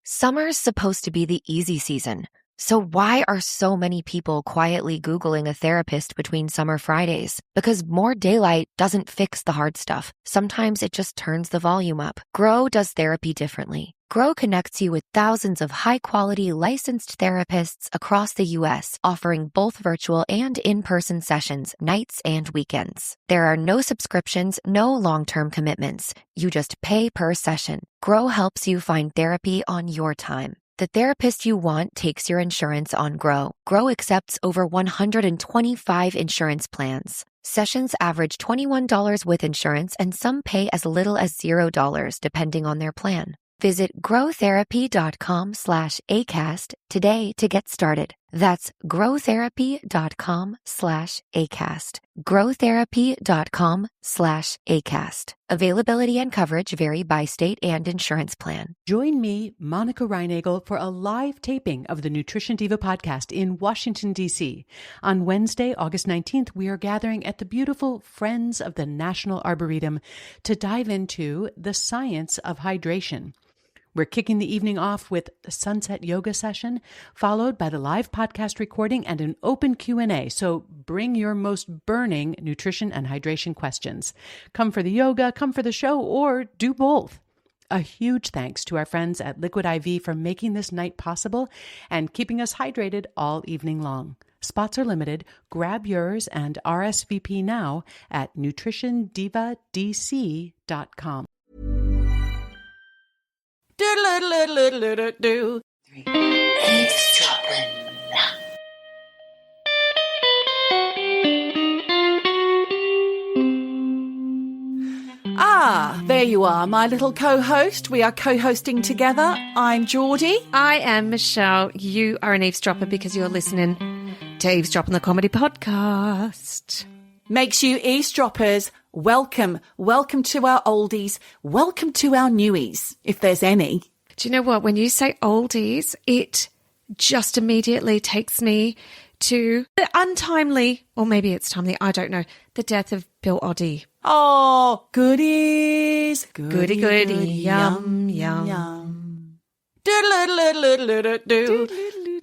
Summer's supposed to be the easy season. So why are so many people quietly Googling a therapist between summer Fridays? Because more daylight doesn't fix the hard stuff. Sometimes it just turns the volume up. Grow does therapy differently. Grow connects you with thousands of high-quality licensed therapists across the U.S., offering both virtual and in-person sessions, nights and weekends. There are no subscriptions, no long-term commitments. You just pay per session. Grow helps you find therapy on your time. The therapist you want takes your insurance on Grow. Grow accepts over 125 insurance plans. Sessions average $21 with insurance, and some pay as little as $0 depending on their plan. Visit growtherapy.com/ACAST today to get started. That's growtherapy.com/ACAST. growtherapy.com/ACAST. Availability and coverage vary by state and insurance plan. Join me, Monica Reinagel, for a live taping of the Nutrition Diva podcast in Washington, D.C. On Wednesday, August 19th, we are gathering at the beautiful Friends of the National Arboretum to dive into the science of hydration. We're kicking the evening off with a sunset yoga session, followed by the live podcast recording and an open Q&A. So bring your most burning nutrition and hydration questions. Come for the yoga, come for the show, or do both. A huge thanks to our friends at Liquid IV for making this night possible and keeping us hydrated all evening long. Spots are limited. Grab yours and RSVP now at nutritiondivadc.com. Eavesdroppin. There you are, my little co-host. We are co-hosting together. I'm Geordie. I am Michelle. You are an eavesdropper because you're listening to Eavesdroppin, the comedy podcast. Makes you eavesdroppers. Welcome. Welcome to our oldies. Welcome to our newies, if there's any. Do you know what? When you say oldies, it just immediately takes me to the untimely, or maybe it's timely, I don't know, the death of Bill Oddie. Oh, goodies. Goody, yum, yum.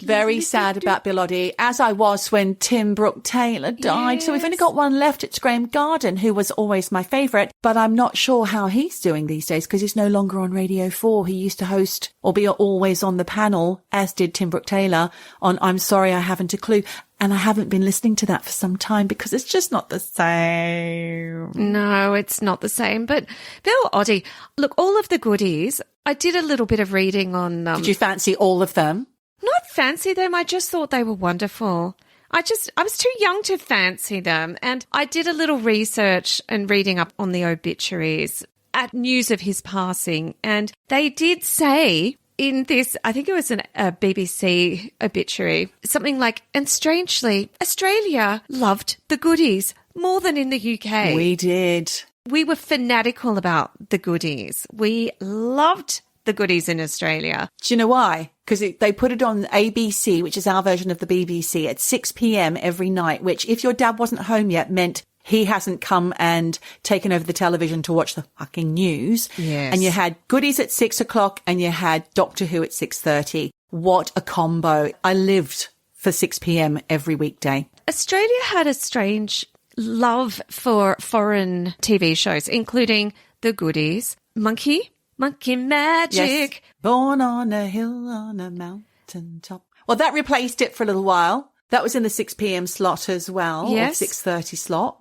Very sad about Bill Oddie, as I was when Tim Brooke Taylor died. Yes. So we've only got one left. It's Graham Garden, who was always my favourite. But I'm not sure how he's doing these days because he's no longer on Radio 4. He used to host or be always on the panel, as did Tim Brooke Taylor, on I'm Sorry I Haven't a Clue. And I haven't been listening to that for some time because it's just not the same. No, it's not the same. But Bill Oddie, look, all of the goodies, I did a little bit of reading on... Did you fancy all of them? Not fancy them. I just thought they were wonderful. I was too young to fancy them. And I did a little research and reading up on the obituaries at news of his passing. And they did say in this, I think it was a BBC obituary, something like, and strangely, Australia loved the goodies more than in the UK. We did. We were fanatical about the goodies. We loved the goodies in Australia. Do you know why? Because they put it on ABC, which is our version of the BBC, at 6 p.m. every night, which if your dad wasn't home yet meant he hasn't come and taken over the television to watch the fucking news. Yes. And you had goodies at 6 o'clock and you had Doctor Who at 6:30. What a combo. I lived for 6 p.m. every weekday. Australia had a strange love for foreign TV shows, including The Goodies, Monkey Magic. Yes. Born on a hill on a mountain top. Well, that replaced it for a little while. That was in the 6 p.m. slot as well, yes. Or 6:30 slot.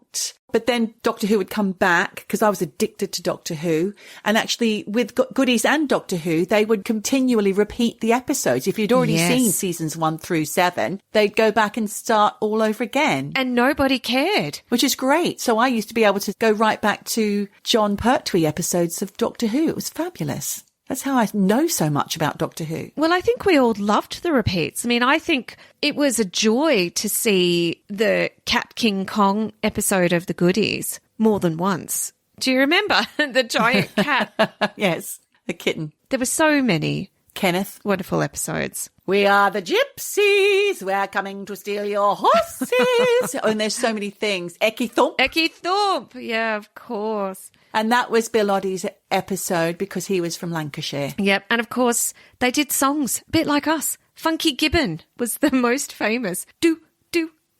But then Doctor Who would come back because I was addicted to Doctor Who. And actually with Goodies and Doctor Who, they would continually repeat the episodes. If you'd already seen seasons 1 through 7, they'd go back and start all over again. And nobody cared. Which is great. So I used to be able to go right back to John Pertwee episodes of Doctor Who. It was fabulous. That's how I know so much about Doctor Who. Well, I think we all loved the repeats. I mean, I think it was a joy to see the Cat King Kong episode of The Goodies more than once. Do you remember the giant cat? Yes, the kitten. There were so many Kenneth. Wonderful episodes. We are the gypsies. We're coming to steal your horses. And there's so many things. Ecky Thump. Ecky Thorpe. Yeah, of course. And that was Bill Oddie's episode because he was from Lancashire. Yep. And of course, they did songs, a bit like us. Funky Gibbon was the most famous. Do.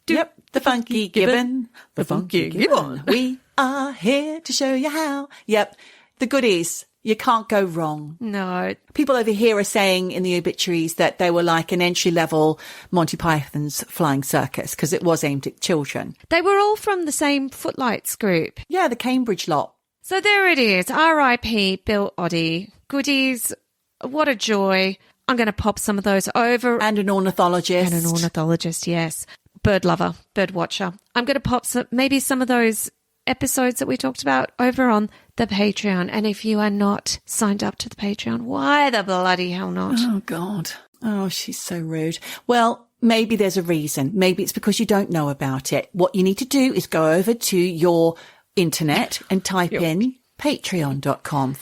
Yep, the Funky Gibbon. The Funky Gibbon. We are here to show you how. Yep, the goodies. You can't go wrong. No. People over here are saying in the obituaries that they were like an entry-level Monty Python's Flying Circus because it was aimed at children. They were all from the same Footlights group. Yeah, the Cambridge lot. So there it is. R.I.P. Bill Oddie. Goodies. What a joy. I'm going to pop some of those over. And an ornithologist. And an ornithologist, yes. Bird lover, bird watcher. I'm going to pop maybe some of those episodes that we talked about over on the Patreon. And if you are not signed up to the Patreon, why the bloody hell not? Oh, God. Oh, she's so rude. Well, maybe there's a reason. Maybe it's because you don't know about it. What you need to do is go over to your internet and type in patreon.com/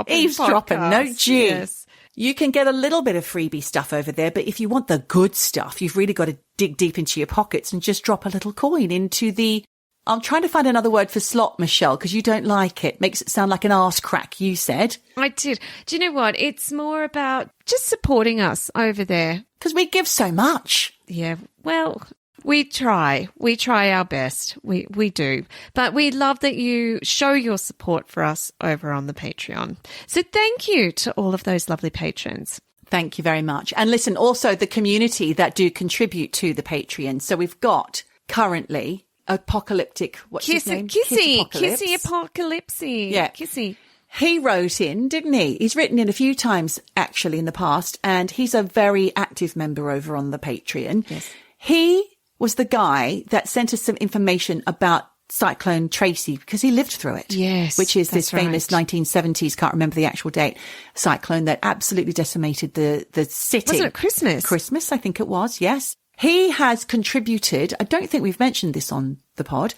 Eavesdroppin. No G. Yes. You can get a little bit of freebie stuff over there, but if you want the good stuff, you've really got to dig deep into your pockets and just drop a little coin into the... I'm trying to find another word for slot, Michelle, because you don't like it. Makes it sound like an arse crack, you said. I did. Do you know what? It's more about just supporting us over there. Because we give so much. Yeah, well... We try our best. We do. But we love that you show your support for us over on the Patreon. So thank you to all of those lovely patrons. Thank you very much. And listen, also the community that do contribute to the Patreon. So we've got currently Apocalyptic, what's his name? Kissy Apocalypse. Yeah. Kissy. He wrote in, didn't he? He's written in a few times actually in the past, and he's a very active member over on the Patreon. Yes. He was the guy that sent us some information about Cyclone Tracy because he lived through it. Yes. Which is this right. famous 1970s, can't remember the actual date, cyclone that absolutely decimated the city. Wasn't it Christmas? Christmas, I think it was, yes. He has contributed, I don't think we've mentioned this on the pod,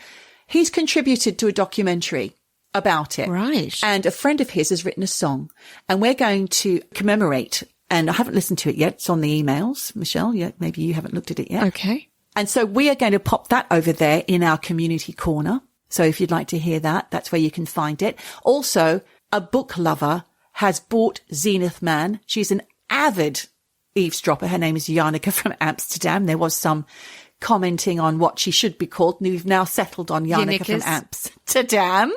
he's contributed to a documentary about it. Right. And a friend of his has written a song, and we're going to commemorate, and I haven't listened to it yet, it's on the emails, Michelle, yeah, maybe you haven't looked at it yet. Okay. And so we are going to pop that over there in our community corner. So if you'd like to hear that, that's where you can find it. Also, a book lover has bought Zenith Man. She's an avid eavesdropper. Her name is Janneke from Amsterdam. There was some commenting on what she should be called. And we've now settled on Janneke from Amsterdam.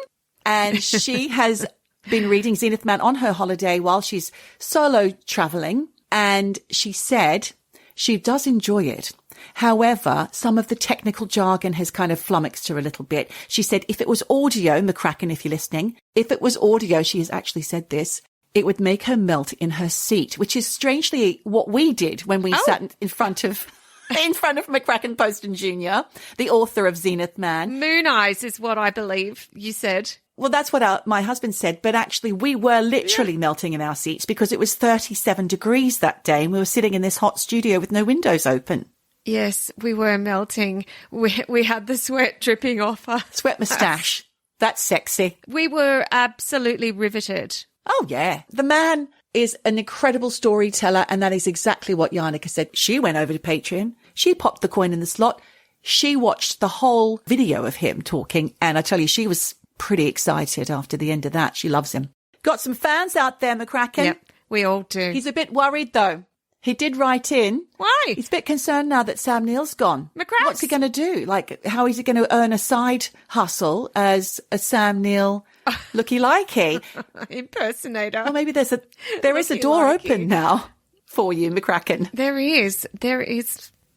And she has been reading Zenith Man on her holiday while she's solo traveling. And she said she does enjoy it. However, some of the technical jargon has kind of flummoxed her a little bit. She said if it was audio, McCracken, if you're listening, if it was audio, she has actually said this, it would make her melt in her seat, which is strangely what we did when we sat in front of McCracken Poston Jr., the author of Zenith Man. Moon eyes is what I believe you said. Well, that's what my husband said, but actually we were literally melting in our seats because it was 37 degrees that day and we were sitting in this hot studio with no windows open. Yes, we were melting. We had the sweat dripping off us. Sweat moustache. That's sexy. We were absolutely riveted. Oh, yeah. The man is an incredible storyteller, and that is exactly what Janneke said. She went over to Patreon. She popped the coin in the slot. She watched the whole video of him talking, and I tell you, she was pretty excited after the end of that. She loves him. Got some fans out there, McCracken. Yep, we all do. He's a bit worried, though. He did write in. Why? He's a bit concerned now that Sam Neill's gone. McCracken. What's he going to do? Like, how is he going to earn a side hustle as a Sam Neill looky-likey? Impersonator. Well, maybe there is a door open now for you, McCracken. There is,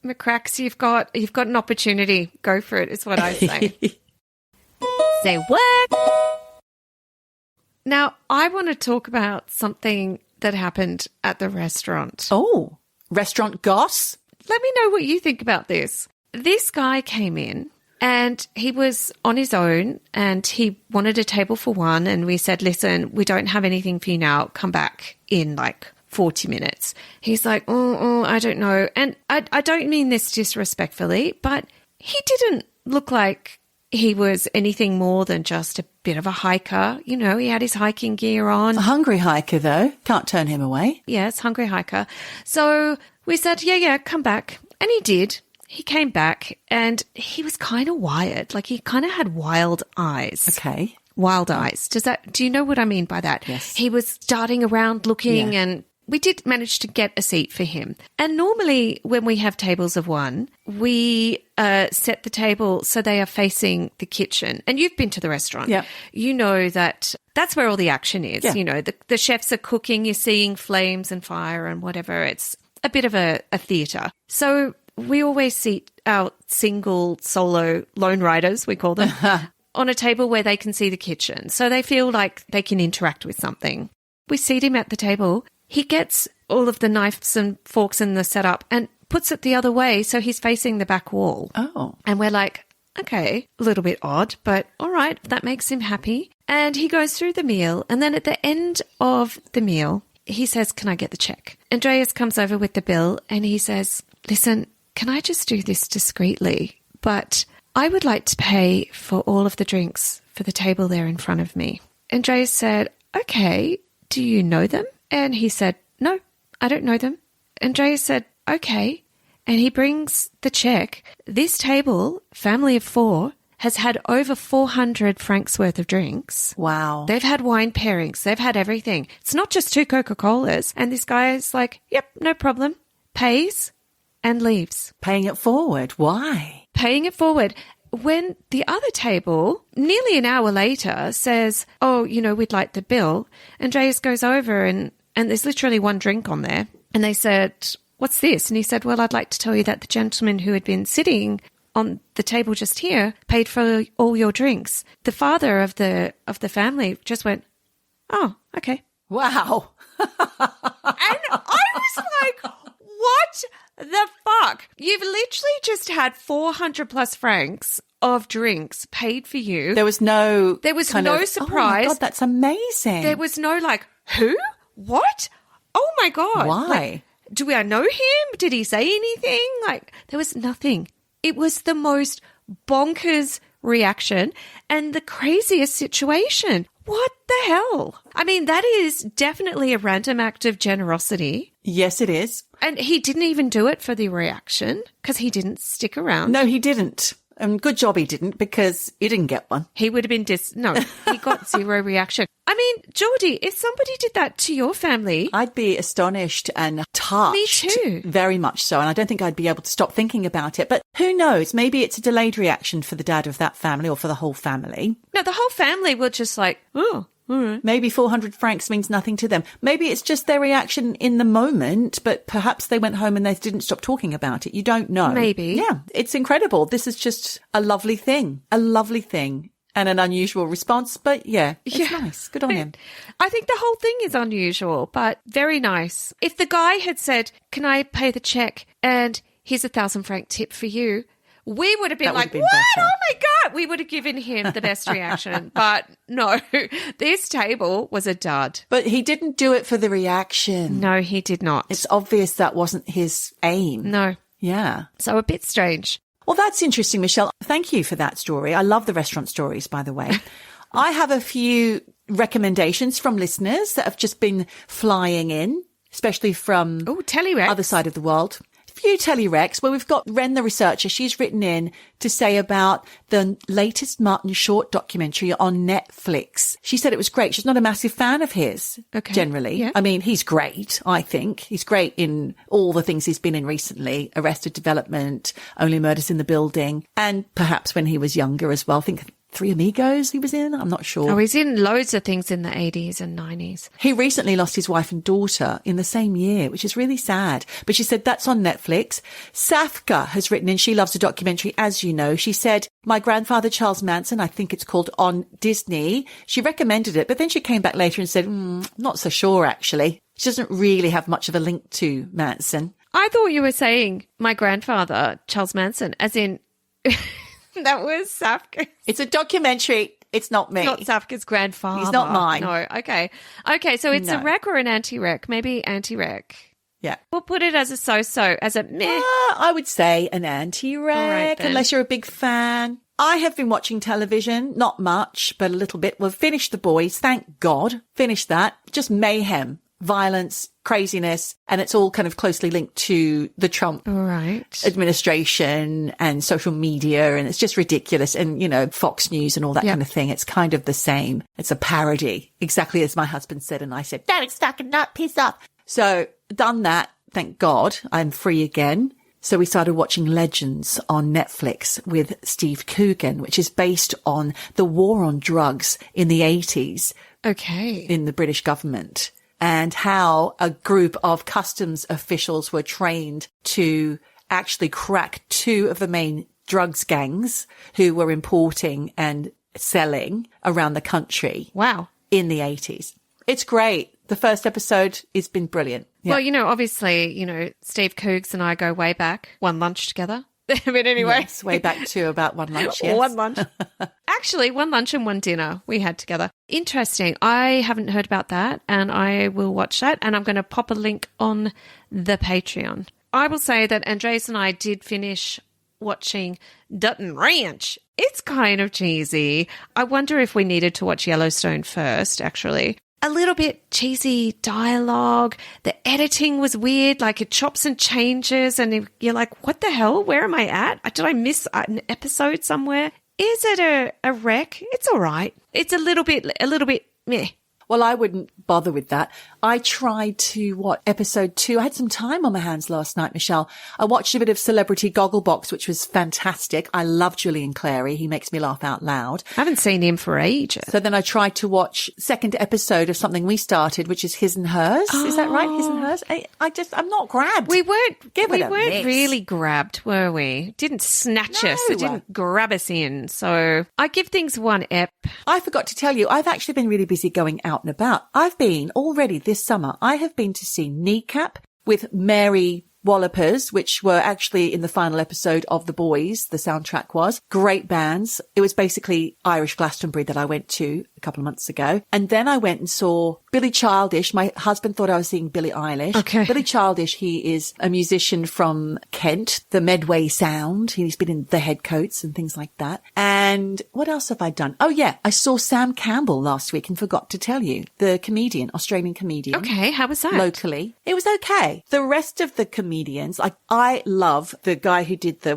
McCracks. You've got an opportunity. Go for it. Is what I say. Say what? Now, I want to talk about something that happened at the restaurant. Oh, restaurant goss? Let me know what you think about this. This guy came in and he was on his own and he wanted a table for one, and we said, listen, we don't have anything for you now. Come back in like 40 minutes. He's like, I don't know. And I don't mean this disrespectfully, but he didn't look like he was anything more than just a bit of a hiker. You know, he had his hiking gear on. A hungry hiker, though. Can't turn him away. Yes, hungry hiker. So we said, yeah, come back. And he did. He came back and he was kind of wired. Like he kind of had wild eyes. Okay. Wild eyes. Do you know what I mean by that? Yes. He was darting around looking and we did manage to get a seat for him. And normally when we have tables of one, we set the table so they are facing the kitchen. And you've been to the restaurant. Yeah. You know that that's where all the action is. Yeah. You know, the chefs are cooking, you're seeing flames and fire and whatever. It's a bit of a theatre. So we always seat our single, solo, lone riders, we call them, on a table where they can see the kitchen. So they feel like they can interact with something. We seat him at the table. He gets all of the knives and forks in the setup and puts it the other way so he's facing the back wall. Oh. And we're like, okay, a little bit odd, but all right, that makes him happy. And he goes through the meal. And then at the end of the meal, he says, can I get the check? Andreas comes over with the bill and he says, listen, can I just do this discreetly? But I would like to pay for all of the drinks for the table there in front of me. Andreas said, okay, do you know them? And he said, no, I don't know them. Andreas said, okay. And he brings the check. This table, family of 4, has had over 400 francs worth of drinks. Wow. They've had wine pairings. They've had everything. It's not just 2 Coca-Colas. And this guy is like, yep, no problem. Pays and leaves. Paying it forward. Why? Paying it forward. When the other table, nearly an hour later, says, oh, you know, we'd like the bill, Andreas goes over and there's literally one drink on there. And they said, what's this? And he said, well, I'd like to tell you that the gentleman who had been sitting on the table just here paid for all your drinks. The father of the family just went, oh, okay. Wow. And I was like, what the fuck? You've literally just had 400 plus francs of drinks paid for you. There was no surprise. Oh my God, that's amazing. There was no like, who? What? Oh my God. Why? Like, do I know him? Did he say anything? Like, there was nothing. It was the most bonkers reaction and the craziest situation. What the hell? I mean, that is definitely a random act of generosity. Yes, it is. And he didn't even do it for the reaction because he didn't stick around. No, he didn't. Good job he didn't, because he didn't get one. He would have been no, he got zero reaction. I mean, Geordie, if somebody did that to your family... I'd be astonished and touched. Me too. Very much so. And I don't think I'd be able to stop thinking about it. But who knows? Maybe it's a delayed reaction for the dad of that family or for the whole family. No, the whole family were just like, oh, all right. Maybe 400 francs means nothing to them. Maybe it's just their reaction in the moment, but perhaps they went home and they didn't stop talking about it. You don't know. Maybe. Yeah, it's incredible. This is just a lovely thing and an unusual response. But yeah, it's nice. Good on him. I think the whole thing is unusual, but very nice. If the guy had said, can I pay the check and here's 1,000 franc tip for you, we would have been like, what? Better. Oh my God. We would have given him the best reaction. But no, this table was a dud. But he didn't do it for the reaction. No, he did not. It's obvious that wasn't his aim. No. Yeah. So a bit strange. Well, that's interesting, Michelle. Thank you for that story. I love the restaurant stories, by the way. I have a few recommendations from listeners that have just been flying in, especially from Telerex. Other side of the world. Few telerecs where we've got Ren the researcher. She's written in to say about the latest Martin Short documentary on Netflix. She said it was great. She's not a massive fan of his, generally. Yeah. I mean, he's great, I think. He's great in all the things he's been in recently. Arrested Development, Only Murders in the Building, and perhaps when he was younger as well. I think Three Amigos he was in. I'm not sure. Oh, he's in loads of things in the 80s and 90s. He recently lost his wife and daughter in the same year, which is really sad. But she said that's on Netflix. Safka has written in. She loves a documentary, as you know. She said, my grandfather, Charles Manson, I think it's called On Disney. She recommended it, but then she came back later and said, not so sure, actually. She doesn't really have much of a link to Manson. I thought you were saying my grandfather, Charles Manson, as in... That was Safka. It's a documentary. It's not me. Not Safka's grandfather. He's not mine. No, okay. Okay, so it's a rec or an anti-rec? Maybe anti-rec. Yeah. We'll put it as a so-so, as a meh. I would say an anti-rec, All right, unless you're a big fan. I have been watching television, not much, but a little bit. We've finished The Boys, thank God. Finished that. Just mayhem, violence, craziness, and it's all kind of closely linked to the Trump administration and social media, and it's just ridiculous. And, you know, Fox News and all that kind of thing. It's kind of the same. It's a parody, exactly as my husband said, and I said, "Daddy's stuck and nut, piss off." So done that, thank God. I'm free again. So we started watching Legends on Netflix with Steve Coogan, which is based on the war on drugs in the 80s. Okay. In the British government, and how a group of customs officials were trained to actually crack two of the main drugs gangs who were importing and selling around the country. Wow. In the 80s. It's great. The first episode has been brilliant. Yeah. Well, you know, obviously, you know, Steve Coogs and I go way back. One lunch together. But anyway. Yes, way back to about one lunch, yes. One lunch. Actually, one lunch and one dinner we had together. Interesting. I haven't heard about that, and I will watch that, and I'm going to pop a link on the Patreon. I will say that Andres and I did finish watching Dutton Ranch. It's kind of cheesy. I wonder if we needed to watch Yellowstone first, actually. A little bit cheesy dialogue. The editing was weird, like it chops and changes, and you're like, what the hell? Where am I at? Did I miss an episode somewhere? Is it a wreck? It's all right. It's a little bit meh. Well, I wouldn't bother with that. I tried to episode 2. I had some time on my hands last night, Michelle. I watched a bit of Celebrity Gogglebox, which was fantastic. I love Julian Clary. He makes me laugh out loud. I haven't seen him for ages. So then I tried to watch second episode of something we started, which is His and Hers. Oh. Is that right? His and Hers? I'm not grabbed. We weren't miss. really grabbed, were we? Didn't snatch us. It didn't grab us in. So I give things one ep. I forgot to tell you, I've actually been really busy going out and about. I've been already this summer. I have been to see Kneecap with Mary Wallopers, which were actually in the final episode of The Boys. The soundtrack was great bands. It was basically Irish Glastonbury that I went to a couple of months ago. And then I went and saw Billy Childish. My husband thought I was seeing Billie Eilish. Okay. Billy Childish, he is a musician from Kent, the Medway Sound. He's been in the Headcoats and things like that. And what else have I done? Oh yeah, I saw Sam Campbell last week and forgot to tell you. The comedian, Australian comedian. Okay, how was that? Locally. It was okay. The rest of the comedians, like I love the guy who did the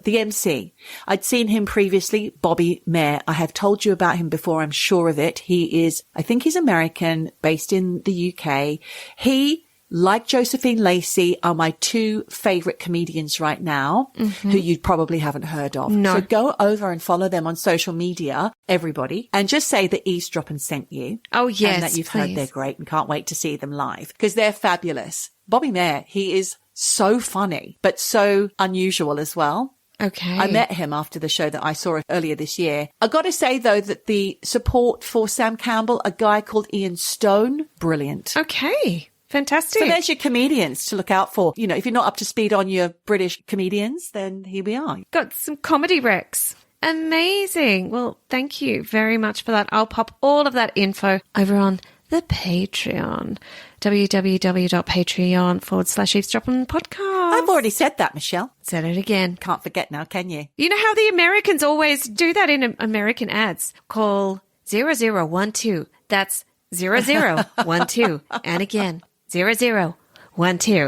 MC. I'd seen him previously, Bobby Mayer. I have told you about him before, I'm sure of it. I think he's American, based in the UK. He, like Josephine Lacey, are my two favourite comedians right now, who you probably haven't heard of. No. So go over and follow them on social media, everybody, and just say that Eavesdroppin sent you. Oh, yes, and that you've heard they're great and can't wait to see them live, because they're fabulous. Bobby Mayer, he is so funny, but so unusual as well. Okay. I met him after the show that I saw earlier this year. I got to say, though, that the support for Sam Campbell, a guy called Ian Stone, brilliant. Okay. Fantastic. So there's your comedians to look out for. You know, if you're not up to speed on your British comedians, then here we are. Got some comedy recs. Amazing. Well, thank you very much for that. I'll pop all of that info over on the Patreon. www.patreon.com/Eavesdroppin podcast. I've already said that, Michelle. Said it again. Can't forget now, can you? You know how the Americans always do that in American ads? Call 0012. That's 0012. And again, 0012.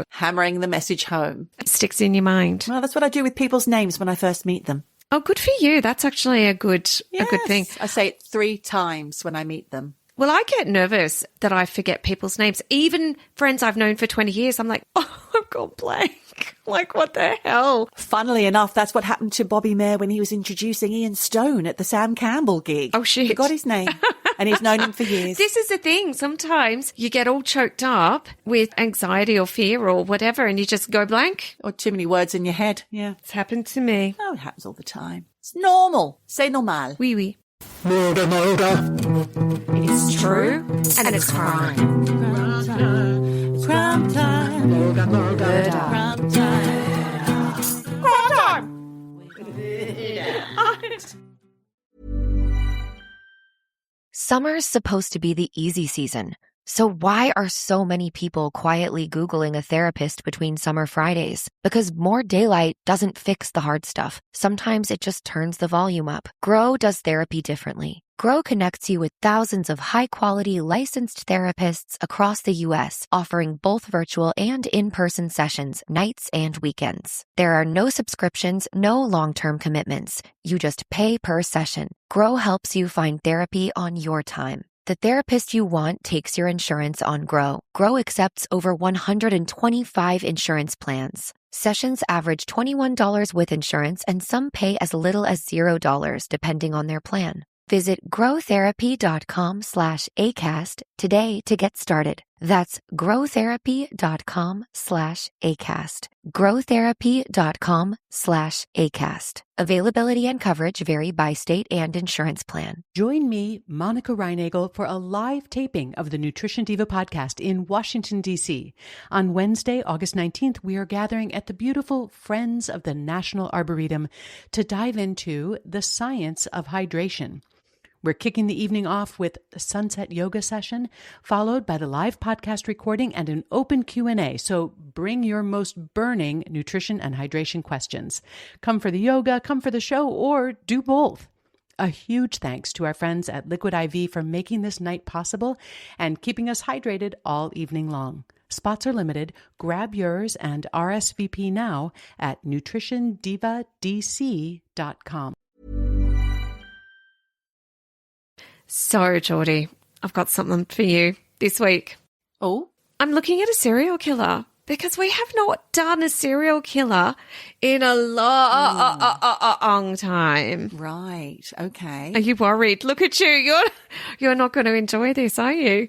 Hammering the message home. It sticks in your mind. Well, that's what I do with people's names when I first meet them. Oh, good for you. That's actually a good thing. I say it 3 times when I meet them. Well, I get nervous that I forget people's names. Even friends I've known for 20 years, I'm like, oh, I've gone blank. Like, what the hell? Funnily enough, that's what happened to Bobby Mayer when he was introducing Ian Stone at the Sam Campbell gig. Oh, shit. Forgot his name. And he's known him for years. This is the thing. Sometimes you get all choked up with anxiety or fear or whatever, and you just go blank. Or too many words in your head. Yeah. It's happened to me. Oh, it happens all the time. It's normal. C'est normal. Oui, oui. Murder. It's true, and it's crime. Crime time. It's crime time. Murder. Crime time. Crime time! Summer's supposed to be the easy season, So why are so many people quietly Googling a therapist between summer Fridays? Because more daylight doesn't fix the hard stuff. Sometimes it just turns the volume up. Grow does therapy differently. Grow connects you with thousands of high-quality licensed therapists across the U.S., offering both virtual and in-person sessions, nights and weekends. There are no subscriptions, no long-term commitments. You just pay per session. Grow helps you find therapy on your time. The therapist you want takes your insurance on Grow. Grow accepts over 125 insurance plans. Sessions average $21 with insurance, and some pay as little as $0 depending on their plan. Visit growtherapy.com/ACAST today to get started. That's growtherapy.com/ACAST. growtherapy.com/ACAST. Availability and coverage vary by state and insurance plan. Join me, Monica Reinagel, for a live taping of the Nutrition Diva podcast in Washington, D.C. On Wednesday, August 19th, we are gathering at the beautiful Friends of the National Arboretum to dive into the science of hydration. We're kicking the evening off with the sunset yoga session, followed by the live podcast recording and an open Q&A. So bring your most burning nutrition and hydration questions. Come for the yoga, come for the show, or do both. A huge thanks to our friends at Liquid IV for making this night possible and keeping us hydrated all evening long. Spots are limited. Grab yours and RSVP now at nutritiondivadc.com. So, Geordie, I've got something for you this week. Oh? I'm looking at a serial killer because we have not done a serial killer in a long time. Right. Okay. Are you worried? Look at you. You're not going to enjoy this, are you?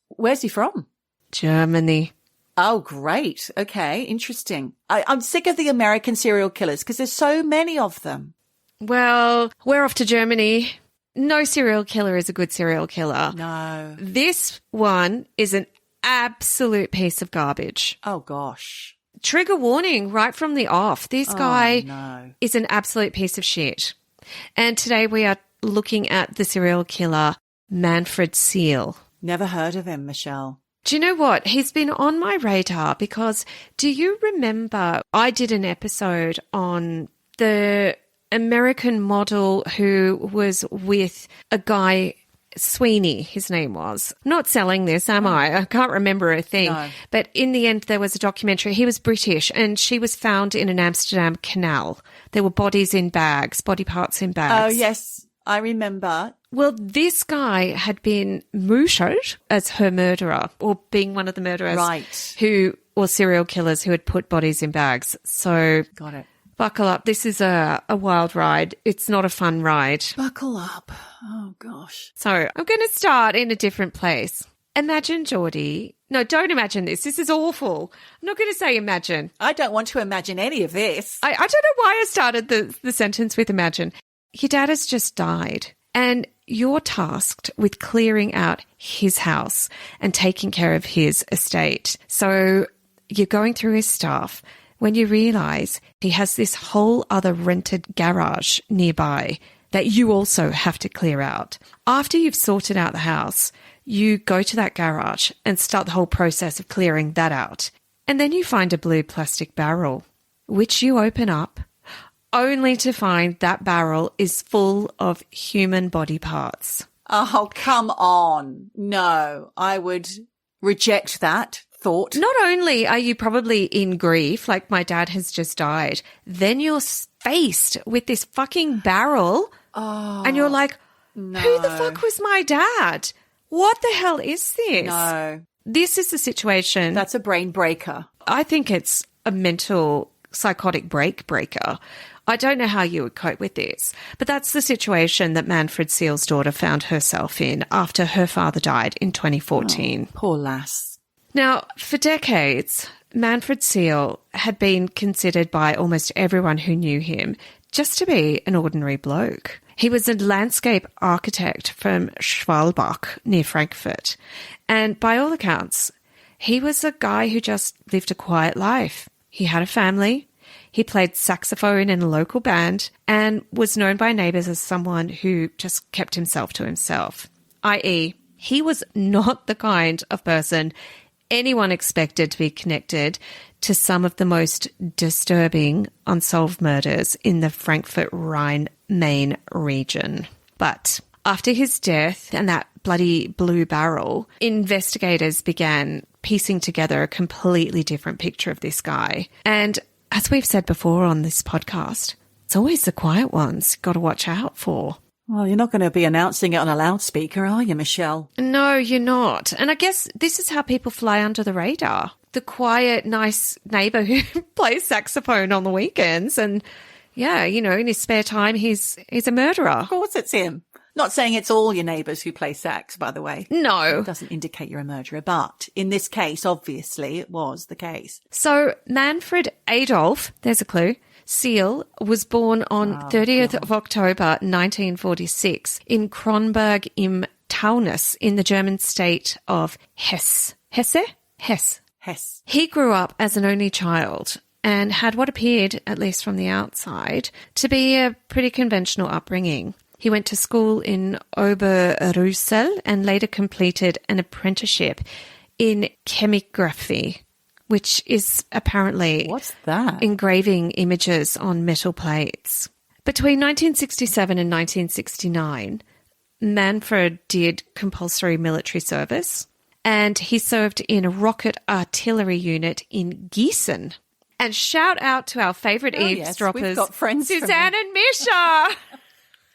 Where's he from? Germany. Oh, great. Okay. Interesting. I'm sick of the American serial killers because there's so many of them. Well, we're off to Germany. No serial killer is a good serial killer. No. This one is an absolute piece of garbage. Oh, gosh. Trigger warning right from the off. This guy is an absolute piece of shit. And today we are looking at the serial killer, Manfred Seel. Never heard of him, Michelle. Do you know what? He's been on my radar because do you remember I did an episode on the American model who was with a guy, Sweeney, his name was. Not selling this, am I? I can't remember a thing. No. But in the end, there was a documentary. He was British and she was found in an Amsterdam canal. There were bodies in bags, body parts in bags. Oh, yes. I remember. Well, this guy had been mooted as her murderer or being one of the murderers or serial killers who had put bodies in bags. So got it. Buckle up. This is a wild ride. It's not a fun ride. Buckle up. Oh, gosh. So I'm going to start in a different place. Imagine, Geordie. No, don't imagine this. This is awful. I'm not going to say imagine. I don't want to imagine any of this. I don't know why I started the sentence with imagine. Your dad has just died and you're tasked with clearing out his house and taking care of his estate. So you're going through his stuff when you realise he has this whole other rented garage nearby that you also have to clear out. After you've sorted out the house, you go to that garage and start the whole process of clearing that out. And then you find a blue plastic barrel, which you open up, only to find that barrel is full of human body parts. Oh, come on. No, I would reject that thought. Not only are you probably in grief, like my dad has just died, then you're faced with this fucking barrel and you're like, no. Who the fuck was my dad? What the hell is this? No. This is the situation. That's a brain breaker. I think it's a mental psychotic breaker. I don't know how you would cope with this, but that's the situation that Manfred Seel's daughter found herself in after her father died in 2014. Oh, poor lass. Now, for decades, Manfred Seel had been considered by almost everyone who knew him just to be an ordinary bloke. He was a landscape architect from Schwalbach near Frankfurt. And by all accounts, he was a guy who just lived a quiet life. He had a family. He played saxophone in a local band and was known by neighbours as someone who just kept himself to himself, i.e., he was not the kind of person anyone expected to be connected to some of the most disturbing unsolved murders in the Frankfurt Rhine-Main region. But after his death and that bloody blue barrel, investigators began piecing together a completely different picture of this guy. And as we've said before on this podcast, it's always the quiet ones you've got to watch out for. Well, you're not going to be announcing it on a loudspeaker, are you, Michelle? No, you're not. And I guess this is how people fly under the radar. The quiet, nice neighbour who plays saxophone on the weekends. And, yeah, you know, in his spare time, he's a murderer. Of course it's him. Not saying it's all your neighbours who play sax, by the way. No. It doesn't indicate you're a murderer. But in this case, obviously, it was the case. So Manfred Adolf, there's a clue, Seel was born on 30th of October 1946 in Kronberg im Taunus in the German state of Hesse. Hesse. He grew up as an only child and had what appeared, at least from the outside, to be a pretty conventional upbringing. He went to school in Oberrussel and later completed an apprenticeship in chemigraphy, which is apparently What's that? engraving images on metal plates. Between 1967 and 1969, Manfred did compulsory military service, and he served in a rocket artillery unit in Gießen. And shout out to our favourite eavesdroppers, we've got friends from Suzanne and Misha,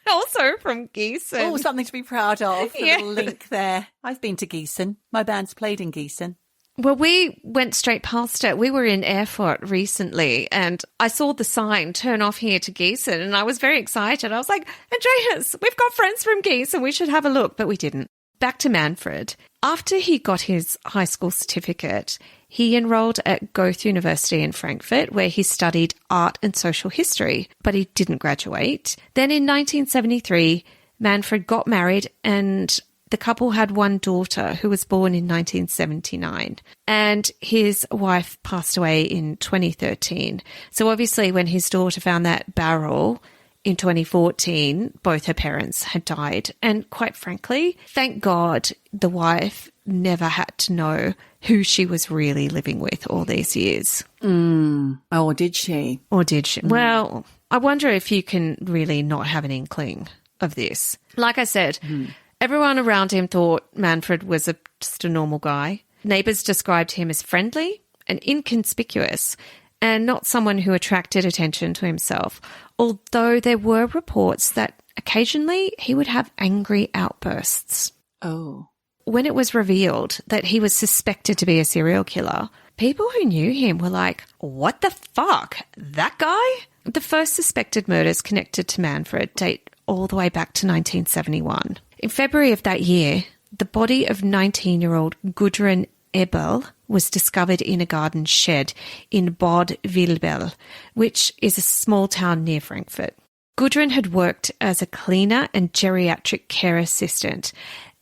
also from Gießen. Oh, something to be proud of. A Yeah. little link there. I've been to Gießen. My band's played in Gießen. Well, we went straight past it. We were in Erfurt recently and I saw the sign, turn off here to Gießen, and I was very excited. I was like, Andreas, we've got friends from Gießen. We should have a look, but we didn't. Back to Manfred. After he got his high school certificate, he enrolled at Goethe University in Frankfurt, where he studied art and social history, but he didn't graduate. Then in 1973, Manfred got married and the couple had one daughter who was born in 1979, and his wife passed away in 2013. So obviously when his daughter found that barrel in 2014, both her parents had died. And quite frankly, thank God the wife never had to know who she was really living with all these years. Oh, did she? Or did she? Well, I wonder if you can really not have an inkling of this. Like I said, everyone around him thought Manfred was just a normal guy. Neighbours described him as friendly and inconspicuous and not someone who attracted attention to himself, although there were reports that occasionally he would have angry outbursts. Oh. When it was revealed that he was suspected to be a serial killer, people who knew him were like, what the fuck? That guy? The first suspected murders connected to Manfred date all the way back to 1971. In February of that year, the body of 19-year-old Gudrun Ebel was discovered in a garden shed in Bad Vilbel, which is a small town near Frankfurt. Gudrun had worked as a cleaner and geriatric care assistant,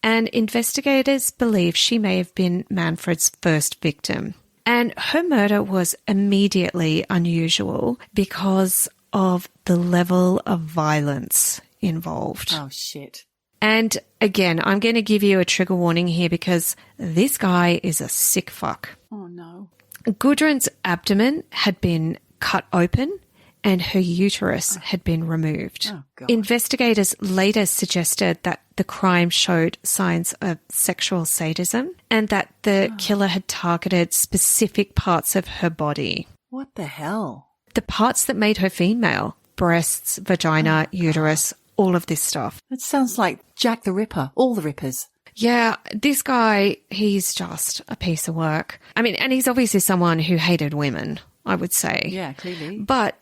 and investigators believe she may have been Manfred's first victim. And her murder was immediately unusual because of the level of violence involved. Oh, shit. And again, I'm going to give you a trigger warning here because this guy is a sick fuck. Oh, no. Gudrun's abdomen had been cut open and her uterus had been removed. Oh, God. Investigators later suggested that the crime showed signs of sexual sadism and that the killer had targeted specific parts of her body. What the hell? The parts that made her female: breasts, vagina, uterus, all of this stuff. It sounds like Jack the Ripper, all the Rippers. Yeah, this guy, he's just a piece of work. I mean, and he's obviously someone who hated women, I would say. Yeah, clearly. But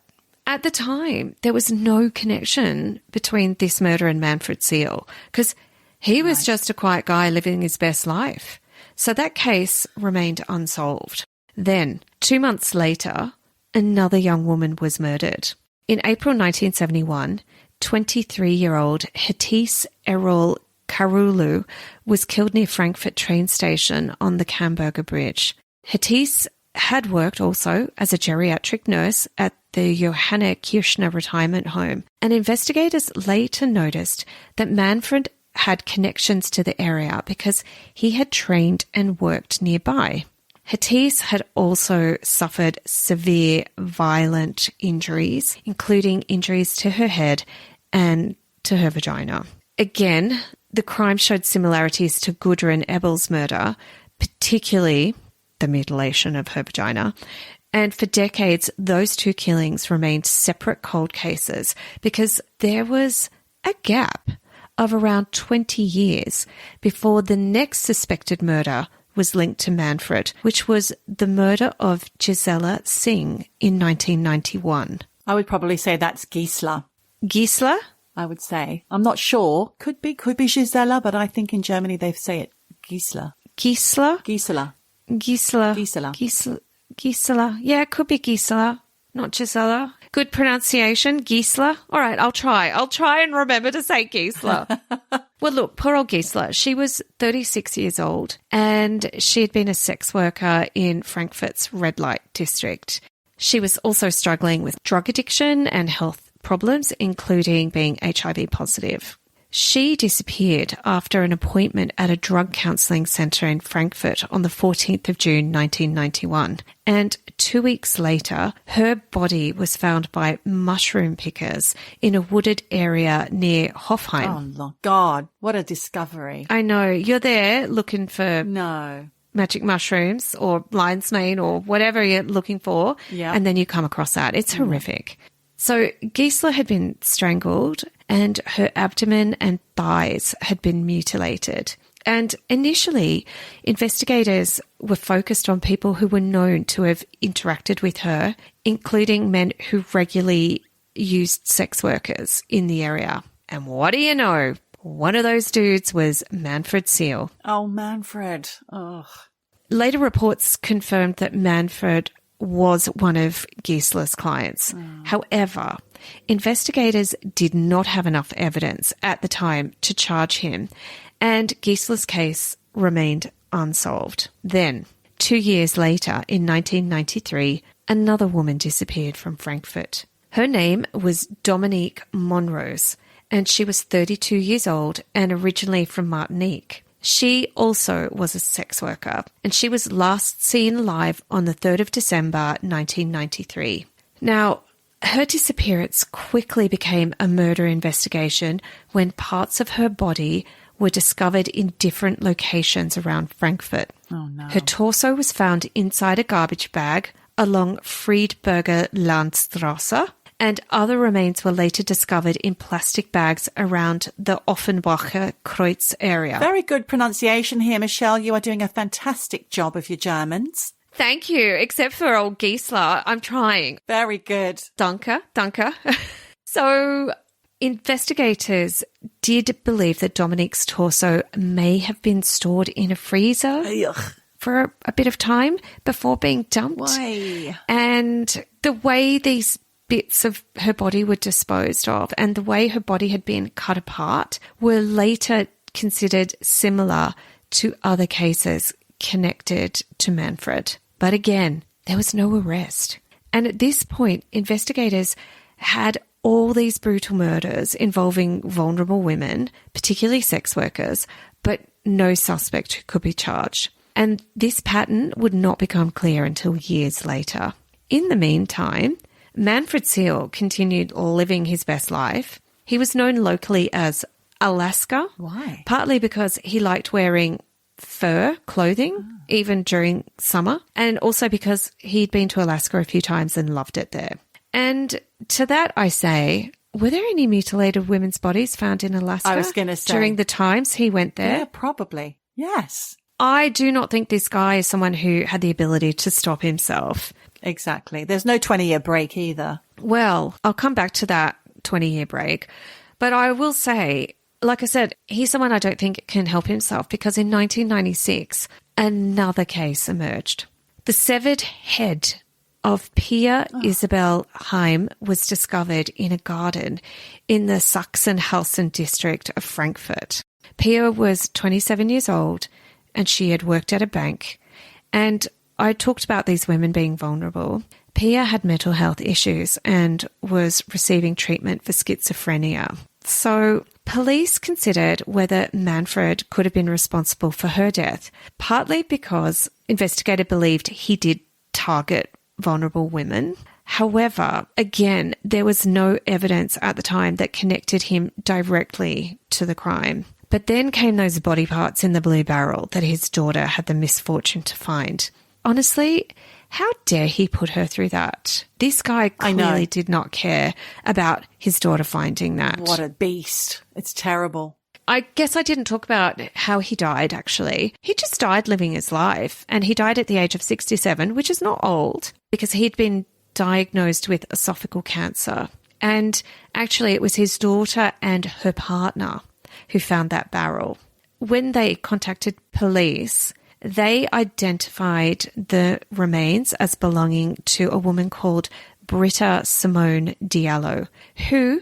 at the time, there was no connection between this murder and Manfred Seel because he was just a quiet guy living his best life. So that case remained unsolved. Then, 2 months later, another young woman was murdered. In April 1971, 23-year-old Hatice Errol Karulu was killed near Frankfurt train station on the Camberger Bridge. Hatice had worked also as a geriatric nurse at the Johanna Kirchner retirement home, and investigators later noticed that Manfred had connections to the area because he had trained and worked nearby. Hatis had also suffered severe violent injuries, including injuries to her head and to her vagina. Again, the crime showed similarities to Gudrun Ebel's murder, particularly the mutilation of her vagina. And for decades, those two killings remained separate cold cases because there was a gap of around 20 years before the next suspected murder was linked to Manfred, which was the murder of Gisela Singh in 1991. I would probably say that's Gisela. Gisela? I would say. I'm not sure. Could be Gisela, but I think in Germany they say it Gisela. Gisela? Gisela. Gisela. Gisela. Gisela. Gisela. Yeah, it could be Gisela, not Gisela. Good pronunciation, Gisela. All right, I'll try. I'll try and remember to say Gisela. Well, look, poor old Gisela. She was 36 years old and she had been a sex worker in Frankfurt's red light district. She was also struggling with drug addiction and health problems, including being HIV positive. She disappeared after an appointment at a drug counselling centre in Frankfurt on the 14th of June 1991. And 2 weeks later, her body was found by mushroom pickers in a wooded area near Hofheim. Oh, God, what a discovery. I know. You're there looking for No. magic mushrooms or lion's mane or whatever you're looking for, and then you come across that. It's horrific. So Gisela had been strangled and her abdomen and thighs had been mutilated. And initially, investigators were focused on people who were known to have interacted with her, including men who regularly used sex workers in the area. And what do you know? One of those dudes was Manfred Seel. Oh, Manfred. Ugh. Later reports confirmed that Manfred was one of Gisela's clients. However, investigators did not have enough evidence at the time to charge him, and Gisela's case remained unsolved. Then, 2 years later, in 1993, another woman disappeared from Frankfurt. Her name was Dominique Monrose, and she was 32 years old and originally from Martinique. She also was a sex worker, and she was last seen alive on the 3rd of December 1993. Now, her disappearance quickly became a murder investigation when parts of her body were discovered in different locations around Frankfurt. Oh, no. Her torso was found inside a garbage bag along Friedberger Landstrasse, and other remains were later discovered in plastic bags around the Offenbacher Kreuz area. Very good pronunciation here, Michelle. You are doing a fantastic job of your Germans. Thank you, except for old Gisela. I'm trying. Very good. Danke. So investigators did believe that Dominique's torso may have been stored in a freezer for a bit of time before being dumped. Why? And the way these bits of her body were disposed of and the way her body had been cut apart were later considered similar to other cases connected to Manfred. But again, there was no arrest. And at this point, investigators had all these brutal murders involving vulnerable women, particularly sex workers, but no suspect who could be charged. And this pattern would not become clear until years later. In the meantime, Manfred Seel continued living his best life. He was known locally as Alaska. Why? Partly because he liked wearing fur clothing, even during summer, and also because he'd been to Alaska a few times and loved it there. And to that I say, were there any mutilated women's bodies found in Alaska? I was going to say. During the times he went there? Yeah, probably. Yes. I do not think this guy is someone who had the ability to stop himself. Exactly. There's no 20-year break either. Well, I'll come back to that 20-year break. But I will say, like I said, he's someone I don't think can help himself because in 1996, another case emerged. The severed head of Pia Isabel Heim was discovered in a garden in the Sachsenhausen district of Frankfurt. Pia was 27 years old and she had worked at a bank. And I talked about these women being vulnerable. Pia had mental health issues and was receiving treatment for schizophrenia. So police considered whether Manfred could have been responsible for her death, partly because investigators believed he did target vulnerable women. However, again, there was no evidence at the time that connected him directly to the crime. But then came those body parts in the blue barrel that his daughter had the misfortune to find. Honestly, how dare he put her through that? This guy clearly did not care about his daughter finding that. What a beast. It's terrible. I guess I didn't talk about how he died, actually. He just died living his life, and he died at the age of 67, which is not old, because he'd been diagnosed with esophageal cancer. And actually, it was his daughter and her partner who found that barrel. When they contacted police, they identified the remains as belonging to a woman called Britta Simone Diallo, who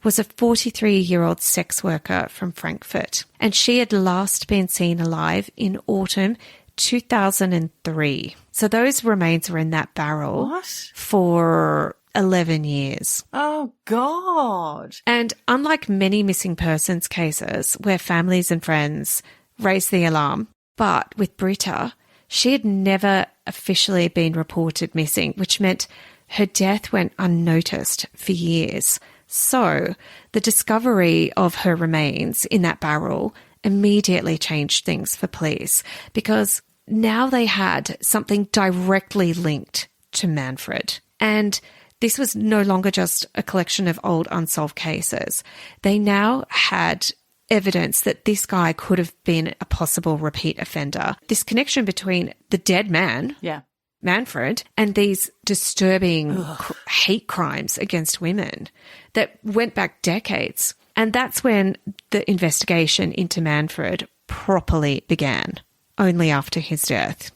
was a 43-year-old sex worker from Frankfurt. And she had last been seen alive in autumn 2003. So those remains were in that barrel for 11 years. Oh, God. And unlike many missing persons cases where families and friends raised the alarm, but with Britta, she had never officially been reported missing, which meant her death went unnoticed for years. So the discovery of her remains in that barrel immediately changed things for police, because now they had something directly linked to Manfred. And this was no longer just a collection of old unsolved cases. They now had evidence that this guy could have been a possible repeat offender. This connection between the dead man, Manfred, and these disturbing hate crimes against women that went back decades. And that's when the investigation into Manfred properly began, only after his death.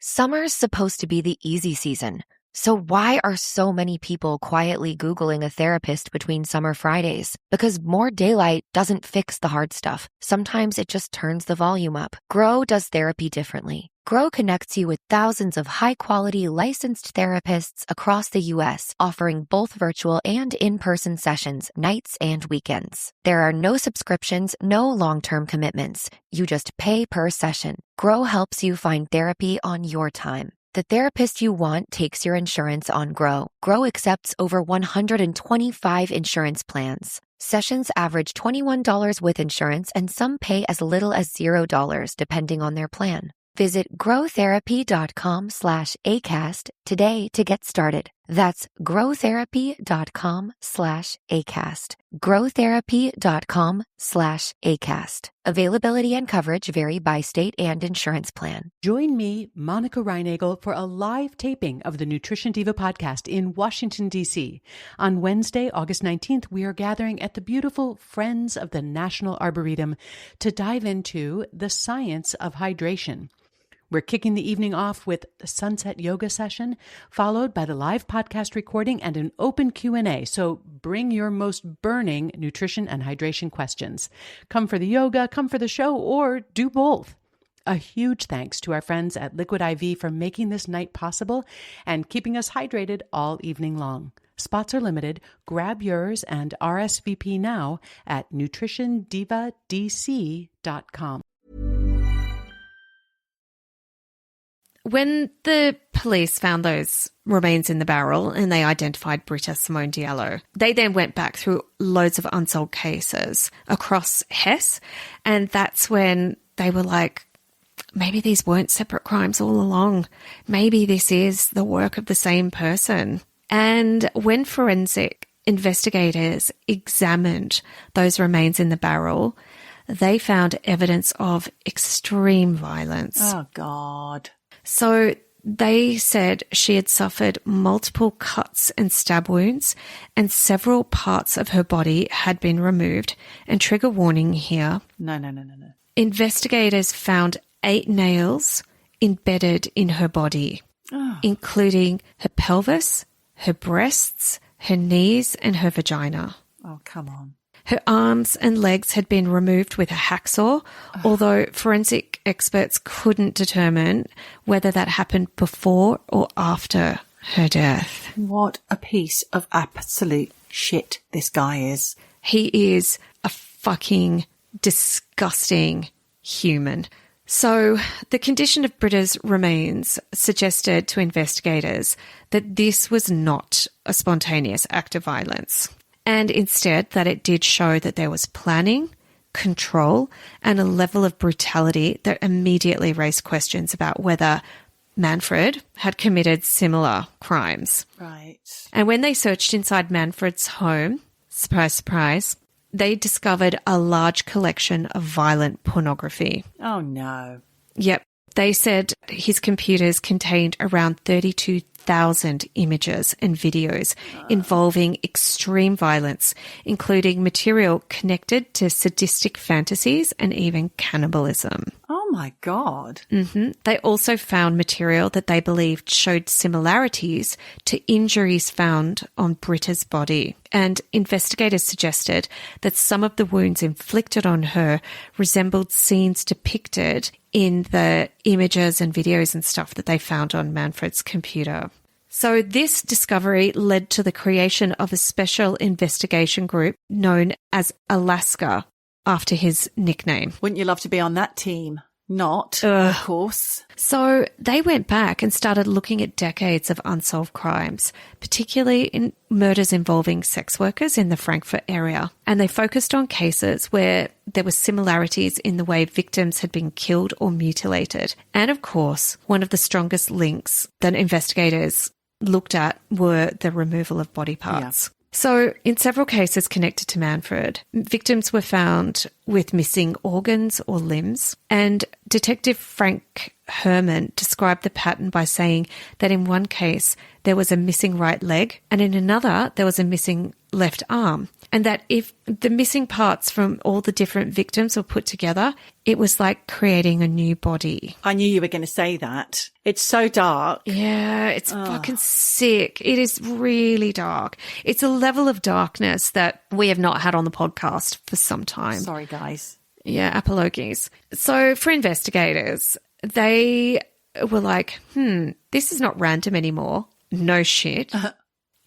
Summer's supposed to be the easy season, so why are so many people quietly Googling a therapist between summer Fridays? Because more daylight doesn't fix the hard stuff. Sometimes it just turns the volume up. Grow does therapy differently. Grow connects you with thousands of high-quality licensed therapists across the U.S., offering both virtual and in-person sessions, nights and weekends. There are no subscriptions, no long-term commitments. You just pay per session. Grow helps you find therapy on your time. The therapist you want takes your insurance on Grow. Grow accepts over 125 insurance plans. Sessions average $21 with insurance, and some pay as little as $0 depending on their plan. Visit growtherapy.com/ACAST today to get started. That's growtherapy.com/ACAST. growtherapy.com/ACAST. Availability and coverage vary by state and insurance plan. Join me, Monica Reinagel, for a live taping of the Nutrition Diva podcast in Washington, D.C. On Wednesday, August 19th, we are gathering at the beautiful Friends of the National Arboretum to dive into the science of hydration. We're kicking the evening off with a sunset yoga session, followed by the live podcast recording and an open Q&A. So bring your most burning nutrition and hydration questions. Come for the yoga, come for the show, or do both. A huge thanks to our friends at Liquid IV for making this night possible and keeping us hydrated all evening long. Spots are limited. Grab yours and RSVP now at nutritiondivadc.com. When the police found those remains in the barrel and they identified Britta Simone Diallo, they then went back through loads of unsolved cases across Hesse, and that's when they were like, maybe these weren't separate crimes all along. Maybe this is the work of the same person. And when forensic investigators examined those remains in the barrel, they found evidence of extreme violence. Oh, God. So they said she had suffered multiple cuts and stab wounds, and several parts of her body had been removed. And trigger warning here. No. Investigators found 8 nails embedded in her body, including her pelvis, her breasts, her knees, and her vagina. Oh, come on. Her arms and legs had been removed with a hacksaw, although forensic experts couldn't determine whether that happened before or after her death. What a piece of absolute shit this guy is. He is a fucking disgusting human. So the condition of Britta's remains suggested to investigators that this was not a spontaneous act of violence, and instead that it did show that there was planning, control, and a level of brutality that immediately raised questions about whether Manfred had committed similar crimes. Right. And when they searched inside Manfred's home, surprise, surprise, they discovered a large collection of violent pornography. Oh, no. Yep. They said his computers contained around 32,000 images and videos involving extreme violence, including material connected to sadistic fantasies and even cannibalism. Oh, my God. They also found material that they believed showed similarities to injuries found on Britta's body. And investigators suggested that some of the wounds inflicted on her resembled scenes depicted in the images and videos and stuff that they found on Manfred's computer. So this discovery led to the creation of a special investigation group known as Alaska, after his nickname. Wouldn't you love to be on that team? Not, of course. So they went back and started looking at decades of unsolved crimes, particularly in murders involving sex workers in the Frankfurt area. And they focused on cases where there were similarities in the way victims had been killed or mutilated. And of course, one of the strongest links that investigators looked at were the removal of body parts. So in several cases connected to Manfred, victims were found with missing organs or limbs, and Detective Frank Herman described the pattern by saying that in one case there was a missing right leg and in another there was a missing left arm, and that if the missing parts from all the different victims were put together, it was like creating a new body. I knew you were going to say that. It's so dark. Yeah, it's fucking sick. It is really dark. It's a level of darkness that we have not had on the podcast for some time. Sorry, guys. Yeah, apologies. So for investigators, they were like, this is not random anymore. No shit.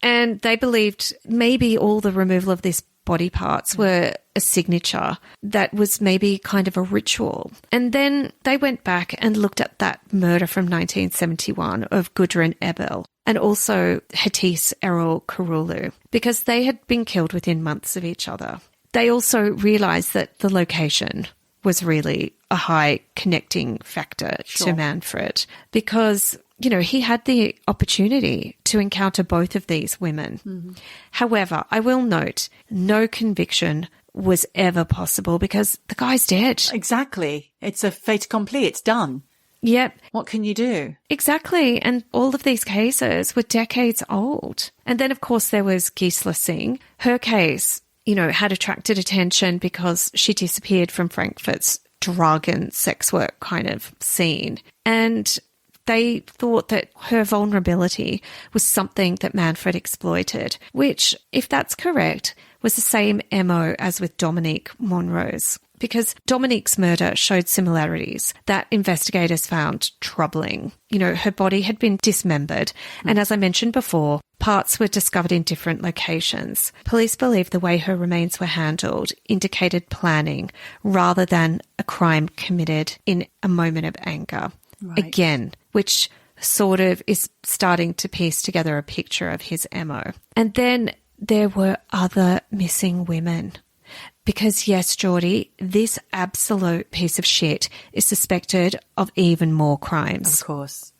And they believed maybe all the removal of these body parts were a signature that was maybe kind of a ritual. And then they went back and looked at that murder from 1971 of Gudrun Ebel and also Hatis Errol Karulu, because they had been killed within months of each other. They also realised that the location was really a high connecting factor to Manfred, because, you know, he had the opportunity to encounter both of these women. However, I will note, no conviction was ever possible because the guy's dead. Exactly. It's a fait accompli. It's done. Yep. What can you do? Exactly. And all of these cases were decades old. And then, of course, there was Gisela Singh. Her case, you know, had attracted attention because she disappeared from Frankfurt's drug and sex work kind of scene. And they thought that her vulnerability was something that Manfred exploited, which, if that's correct, was the same MO as with Dominique Monroe's, because Dominique's murder showed similarities that investigators found troubling. You know, her body had been dismembered, and as I mentioned before, parts were discovered in different locations. Police believe the way her remains were handled indicated planning rather than a crime committed in a moment of anger. Right. Again, which sort of is starting to piece together a picture of his MO. And then there were other missing women. Because, yes, Geordie, this absolute piece of shit is suspected of even more crimes. Of course.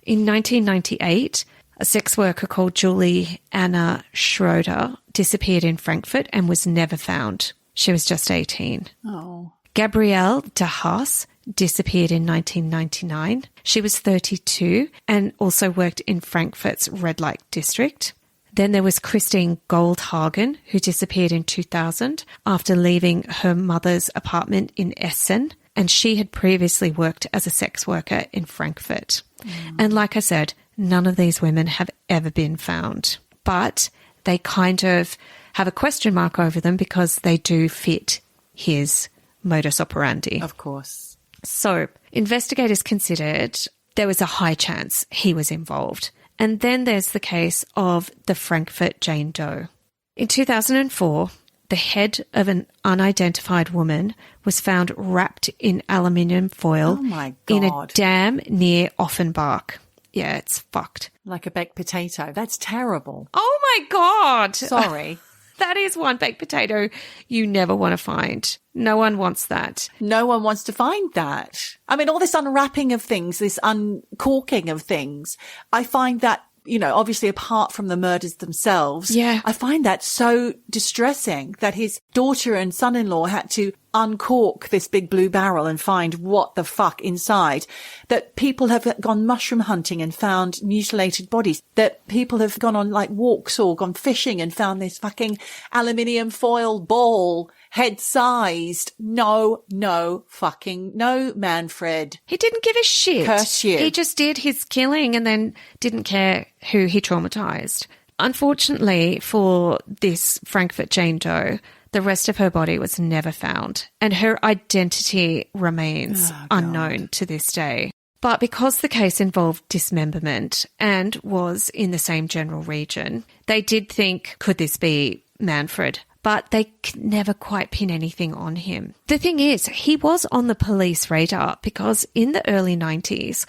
In 1998, a sex worker called Julie Anna Schroeder disappeared in Frankfurt and was never found. She was just 18. Oh. Gabrielle de Haas disappeared in 1999. She was 32 and also worked in Frankfurt's red light district. Then there was Christine Goldhagen, who disappeared in 2000 after leaving her mother's apartment in Essen. and she had previously worked as a sex worker in Frankfurt. And like I said, none of these women have ever been found, but they kind of have a question mark over them because they do fit his modus operandi. Of course. So investigators considered there was a high chance he was involved. And then there's the case of the Frankfurt Jane Doe. In 2004, the head of an unidentified woman was found wrapped in aluminium foil in a dam near Offenbach. Yeah, it's fucked. Like a baked potato. That's terrible. Oh my God. Sorry. That is one baked potato you never want to find. No one wants that. No one wants to find that. I mean, all this unwrapping of things, this uncorking of things, I find that, you know, obviously apart from the murders themselves, I find that so distressing that his daughter and son-in-law had to uncork this big blue barrel and find what the fuck inside, that people have gone mushroom hunting and found mutilated bodies, that people have gone on like walks or gone fishing and found this fucking aluminium foil ball head-sized. No, Manfred. He didn't give a shit. Curse you. He just did his killing and then didn't care who he traumatized. Unfortunately for this Frankfurt Jane Doe, the rest of her body was never found, and her identity remains unknown to this day. But because the case involved dismemberment and was in the same general region, they did think, could this be Manfred? But they could never quite pin anything on him. The thing is, he was on the police radar because in the early 90s,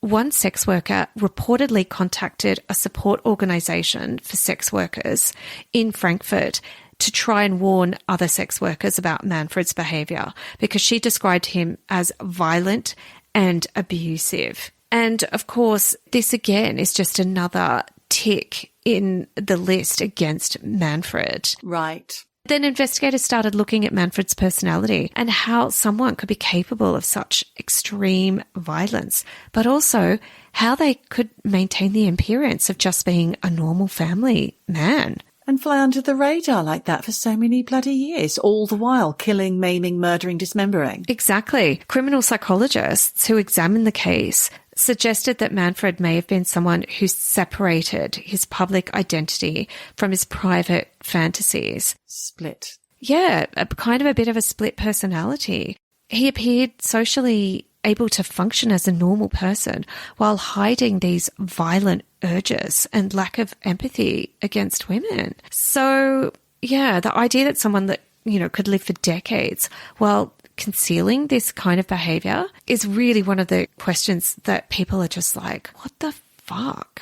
one sex worker reportedly contacted a support organisation for sex workers in Frankfurt to try and warn other sex workers about Manfred's behaviour because she described him as violent and abusive. And of course, this again is just another tick in the list against Manfred. Right. Then investigators started looking at Manfred's personality and how someone could be capable of such extreme violence, but also how they could maintain the appearance of just being a normal family man. And fly under the radar like that for so many bloody years, all the while killing, maiming, murdering, dismembering. Exactly. Criminal psychologists who examined the case suggested that Manfred may have been someone who separated his public identity from his private fantasies. Split. Yeah, kind of a bit of a split personality. He appeared socially able to function as a normal person while hiding these violent urges and lack of empathy against women. So, yeah, the idea that someone that, you know, could live for decades while concealing this kind of behavior is really one of the questions that people are just like, what the fuck?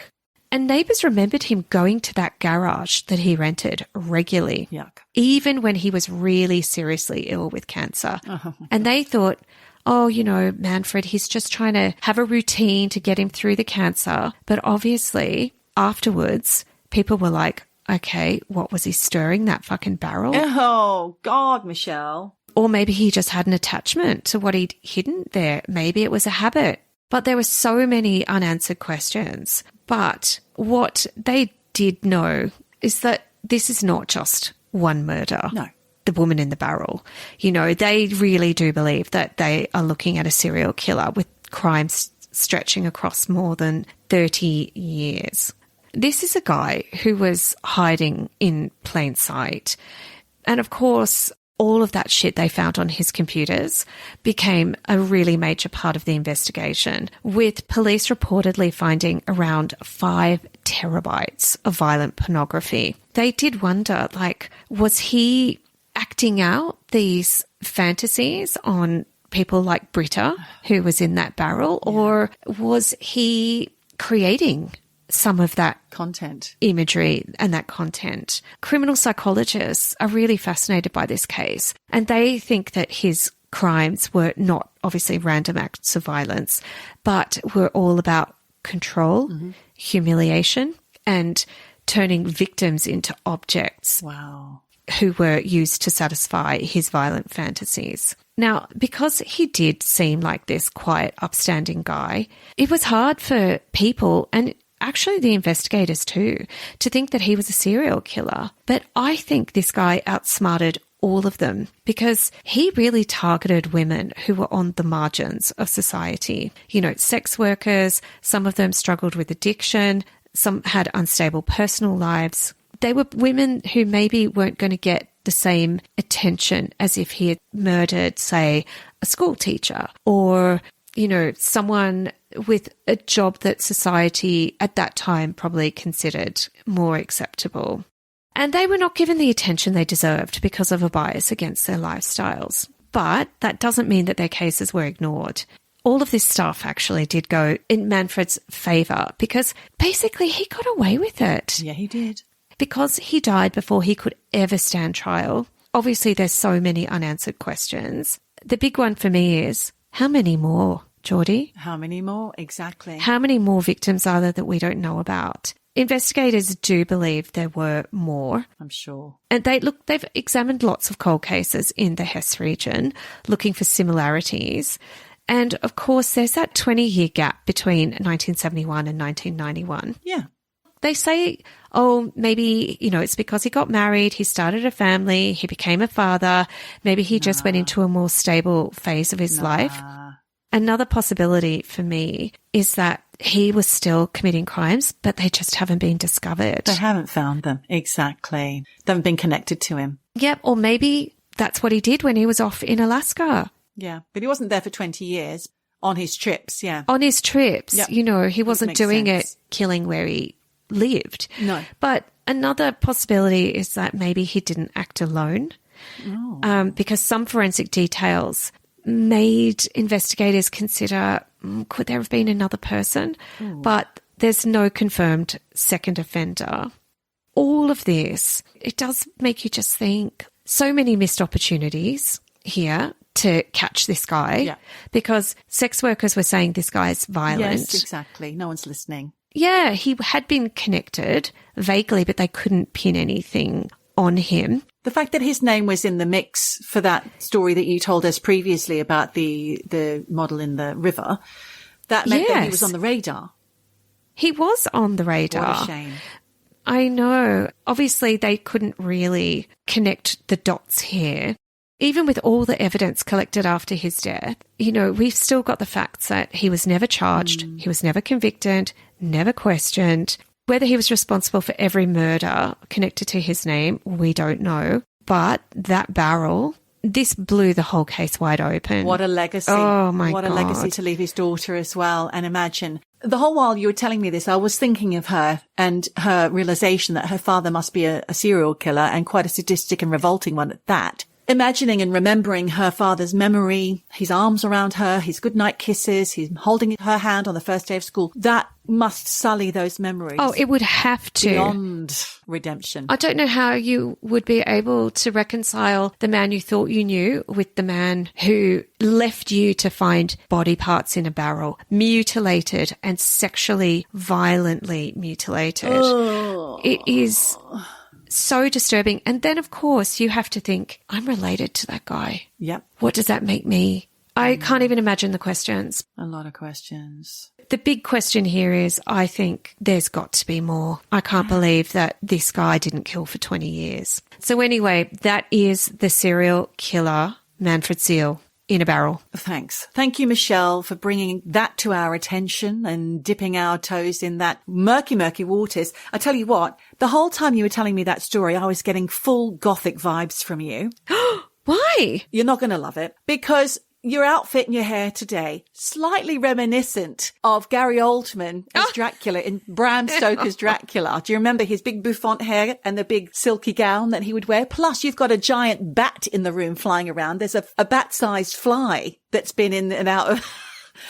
And neighbours remembered him going to that garage that he rented regularly, even when he was really seriously ill with cancer. And they thought, oh, you know, Manfred, he's just trying to have a routine to get him through the cancer. But obviously, afterwards, people were like, okay, what was he stirring that fucking barrel? Oh, God, Michelle. Or maybe he just had an attachment to what he'd hidden there. Maybe it was a habit. But there were so many unanswered questions. But what they did know is that this is not just one murder. No. The woman in the barrel. You know, they really do believe that they are looking at a serial killer with crimes stretching across more than 30 years. This is a guy who was hiding in plain sight. And of course, all of that shit they found on his computers became a really major part of the investigation, with police reportedly finding around 5 terabytes of violent pornography. They did wonder, like, was he acting out these fantasies on people like Britta, who was in that barrel, or was he creating some of that content, imagery and that content? Criminal psychologists are really fascinated by this case, and they think that his crimes were not obviously random acts of violence, but were all about control, humiliation, and turning victims into objects. Wow. Who were used to satisfy his violent fantasies. Now, because he did seem like this quiet, upstanding guy, it was hard for people, and actually the investigators too, to think that he was a serial killer. But I think this guy outsmarted all of them, because he really targeted women who were on the margins of society. You know, sex workers, some of them struggled with addiction, some had unstable personal lives. They were women who maybe weren't going to get the same attention as if he had murdered, say, a school teacher or, you know, someone with a job that society at that time probably considered more acceptable. And they were not given the attention they deserved because of a bias against their lifestyles. But that doesn't mean that their cases were ignored. All of this stuff actually did go in Manfred's favour because basically he got away with it. Yeah, he did. Because he died before he could ever stand trial. Obviously, there's so many unanswered questions. The big one for me is, how many more, Geordie? How many more? Exactly. How many more victims are there that we don't know about? Investigators do believe there were more. I'm sure. And they've examined lots of cold cases in the Hesse region, looking for similarities. And of course, there's that 20-year gap between 1971 and 1991. Yeah. They say, oh, maybe, you know, it's because he got married, he started a family, he became a father, maybe he just went into a more stable phase of his life. Another possibility for me is that he was still committing crimes, but they just haven't been discovered. They haven't found them. Exactly. They haven't been connected to him. Yep. Or maybe that's what he did when he was off in Alaska. Yeah. But he wasn't there for 20 years on his trips. Yeah. On his trips. Yep. You know, he wasn't doing sense. it killing where he lived. No. But another possibility is that maybe he didn't act alone. Because some forensic details made investigators consider, could there have been another person? But there's no confirmed second offender. All of this, it does make you just think, so many missed opportunities here to catch this guy because sex workers were saying this guy's violent. Yes, exactly. No one's listening. Yeah, he had been connected vaguely, but they couldn't pin anything on him. The fact that his name was in the mix for that story that you told us previously about the model in the river, that meant that he was on the radar. He was on the radar. What a shame. I know. Obviously, they couldn't really connect the dots here. Even with all the evidence collected after his death, you know, we've still got the facts that he was never charged, he was never convicted, never questioned. Whether he was responsible for every murder connected to his name, we don't know. But that barrel, this blew the whole case wide open. What a legacy. Oh, my God. What a legacy to leave his daughter as well. And imagine, the whole while you were telling me this, I was thinking of her and her realization that her father must be a serial killer and quite a sadistic and revolting one at that. Imagining and remembering her father's memory, his arms around her, his goodnight kisses, his holding her hand on the first day of school, that must sully those memories. Oh, it would have to. Beyond redemption. I don't know how you would be able to reconcile the man you thought you knew with the man who left you to find body parts in a barrel, mutilated and sexually violently mutilated. Oh. It is so disturbing. And then, of course, you have to think, I'm related to that guy. Yep. What does that make me? I can't even imagine the questions. A lot of questions. The big question here is, I think there's got to be more. I can't believe that this guy didn't kill for 20 years. So anyway, that is the serial killer, Manfred Seel, in a barrel. Thanks. Thank you, Michelle, for bringing that to our attention and dipping our toes in that murky, murky waters. I tell you what, the whole time you were telling me that story, I was getting full gothic vibes from you. Why? You're not going to love it because your outfit and your hair today, slightly reminiscent of Gary Oldman as Dracula in Bram Stoker's Dracula. Do you remember his big bouffant hair and the big silky gown that he would wear? Plus, you've got a giant bat in the room flying around. There's a bat-sized fly that's been in and out of...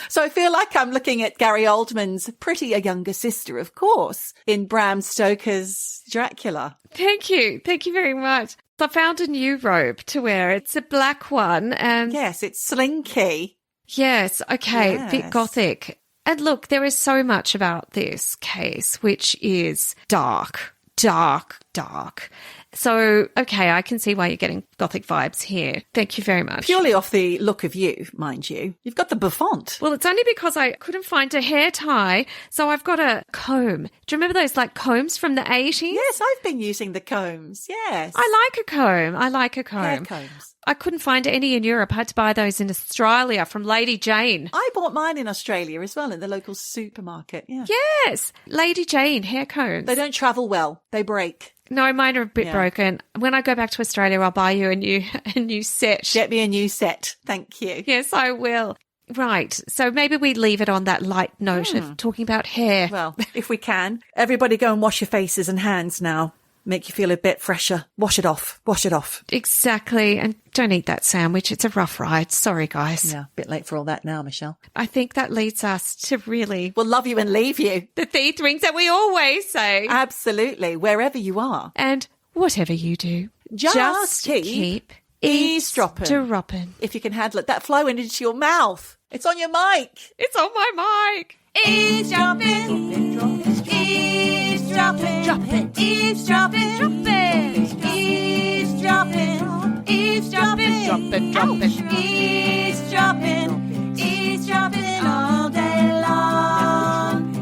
So I feel like I'm looking at Gary Oldman's prettier younger sister, of course, in Bram Stoker's Dracula. Thank you. Thank you very much. I found a new robe to wear. It's a black one. And yes, it's slinky. Yes. Okay. Yes. Bit gothic. And look, there is so much about this case, which is dark, dark, dark. So, okay, I can see why you're getting gothic vibes here. Thank you very much. Purely off the look of you, mind you. You've got the bouffant. Well, it's only because I couldn't find a hair tie, so I've got a comb. Do you remember those like combs from the 80s? Yes, I've been using the combs, yes. I like a comb. I like a comb. Hair combs. I couldn't find any in Europe. I had to buy those in Australia from Lady Jane. I bought mine in Australia as well, in the local supermarket, yeah. Yes, Lady Jane hair combs. They don't travel well. They break. No, mine are a bit broken. When I go back to Australia, I'll buy you a new set. Get me a new set. Thank you. Yes, I will. Right. So maybe we leave it on that light note of talking about hair. Well, if we can. Everybody go and wash your faces and hands now. Make you feel a bit fresher. Wash it off. Wash it off. Exactly. And don't eat that sandwich. It's a rough ride. Sorry, guys. Yeah, a bit late for all that now, Michelle. I think that leads us to really We'll love you and leave you. the teeth rings that we always say. Absolutely. Wherever you are. And whatever you do, Just keep eavesdropping. Eavesdroppin'. If you can handle it, that flowing into your mouth. It's on your mic. It's on my mic. Eavesdropping, eavesdropping, dropping, eavesdropping, dropping, eavesdropping, eavesdropping, Dropping, dropping. eavesdropping, eavesdropping all day long.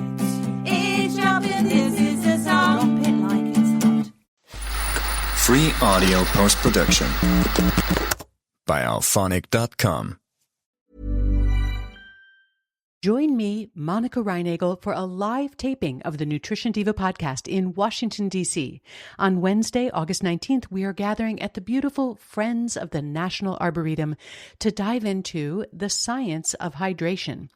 Eavesdropping, this is a song. Drop it like it's hot. Free audio post-production by alphonic.com. Join me, Monica Reinagel, for a live taping of the Nutrition Diva podcast in Washington, D.C. On Wednesday, August 19th, we are gathering at the beautiful Friends of the National Arboretum to dive into the science of hydration.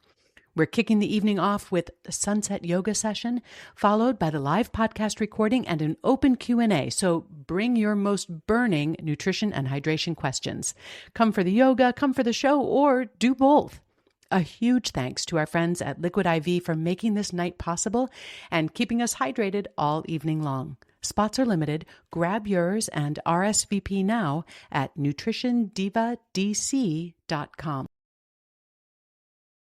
We're kicking the evening off with a sunset yoga session, followed by the live podcast recording and an open Q&A. So bring your most burning nutrition and hydration questions. Come for the yoga, come for the show, or do both. A huge thanks to our friends at Liquid IV for making this night possible and keeping us hydrated all evening long. Spots are limited. Grab yours and RSVP now at nutritiondivadc.com.